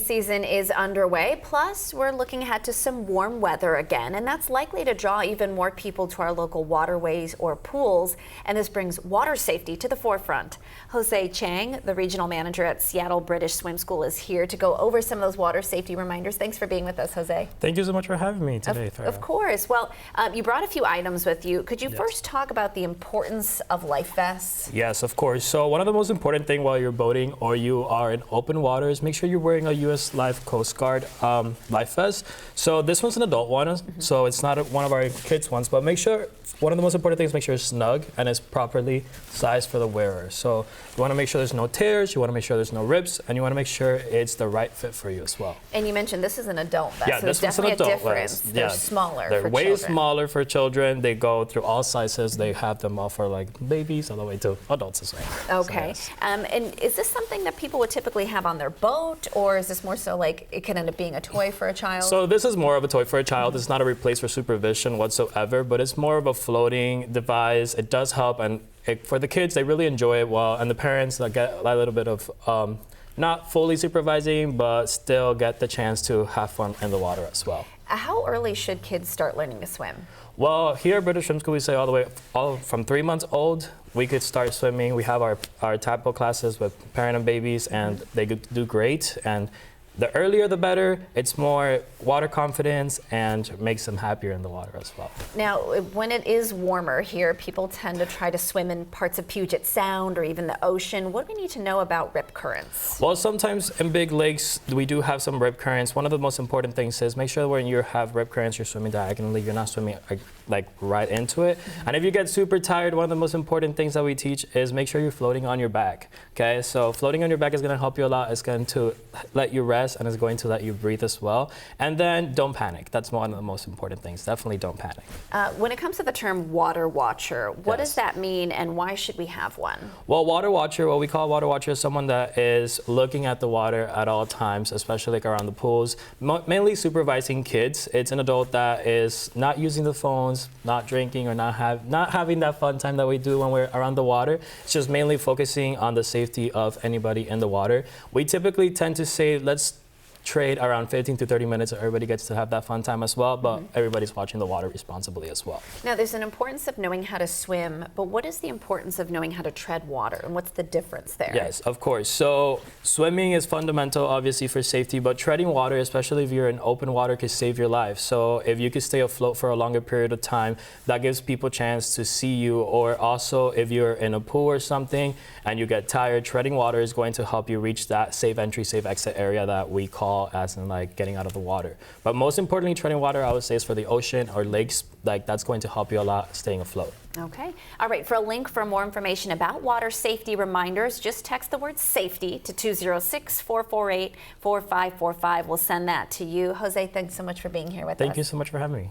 Season is underway, plus we're looking ahead to some warm weather again, and that's likely to draw even more people to our local waterways or pools, and this brings water safety to the forefront. Jose Chang, the regional manager at Seattle British Swim School, is here to go over some of those water safety reminders. Thanks for being with us, Jose. Thank you so much for having me today, Farah. Of course. Well, you brought a few items with you. Could you first talk about the importance of life vests? Yes, of course. So one of the most important things while you're boating or you are in open water is make sure you're wearing a U.S. Life Coast Guard life vest. So this one's an adult one, so it's not one of our kids' ones, but make sure, one of the most important things, make sure it's snug and it's properly sized for the wearer. So you want to make sure there's no tears, you want to make sure there's no rips, and you want to make sure it's the right fit for you as well. And you mentioned this is an adult vest, yeah, so there's definitely a difference. They're smaller They're for way children. smaller for children. They go through all sizes. They have them all for like babies all the way to adults as well. Okay. So, yes. And is this something that people would typically have on their boat, or is this more so like it can end up being a toy for a child? So this is more of a toy for a child. It's not a replace for supervision whatsoever, but it's more of a floating device. It does help, and for the kids, they really enjoy it well, and the parents get a little bit of not fully supervising, but still get the chance to have fun in the water as well. How early should kids start learning to swim? Well, here at British Swim School, we say all from 3 months old, we could start swimming. We have our tadpole classes with parent and babies, and they do great. And the earlier the better. It's more water confidence and makes them happier in the water as well. Now, when it is warmer here, people tend to try to swim in parts of Puget Sound or even the ocean. What do we need to know about rip currents? Well, sometimes in big lakes, we do have some rip currents. One of the most important things is make sure when you have rip currents, you're swimming diagonally. You're not swimming like right into it. And if you get super tired, one of the most important things that we teach is make sure you're floating on your back. Okay, so floating on your back is going to help you a lot. It's going to let you rest, and it's going to let you breathe as well. And then don't panic. That's one of the most important things. Definitely don't panic. When it comes to the term water watcher, what does that mean, and why should we have one? Well, water watcher, what we call water watcher is someone that is looking at the water at all times, especially like around the pools, mainly supervising kids. It's an adult that is not using the phones, not drinking, or not having that fun time that we do when we're around the water. It's just mainly focusing on the safety of anybody in the water. We typically tend to say, let's trade around 15 to 30 minutes so everybody gets to have that fun time as well, but everybody's watching the water responsibly as well. Now, there's an importance of knowing how to swim, but what is the importance of knowing how to tread water, and what's the difference there? Yes, of course. So swimming is fundamental, obviously, for safety, but treading water, especially if you're in open water, could save your life. So if you could stay afloat for a longer period of time, that gives people a chance to see you, or also if you're in a pool or something and you get tired, treading water is going to help you reach that safe entry, safe exit area that we call as in like getting out of the water. But most importantly, treading water, I would say, is for the ocean or lakes. Like that's going to help you a lot staying afloat. Okay. All right. For a link for more information about water safety reminders, just text the word safety to 206-448-4545. We'll send that to you. Jose, thanks so much for being here with us. Thank you so much for having me.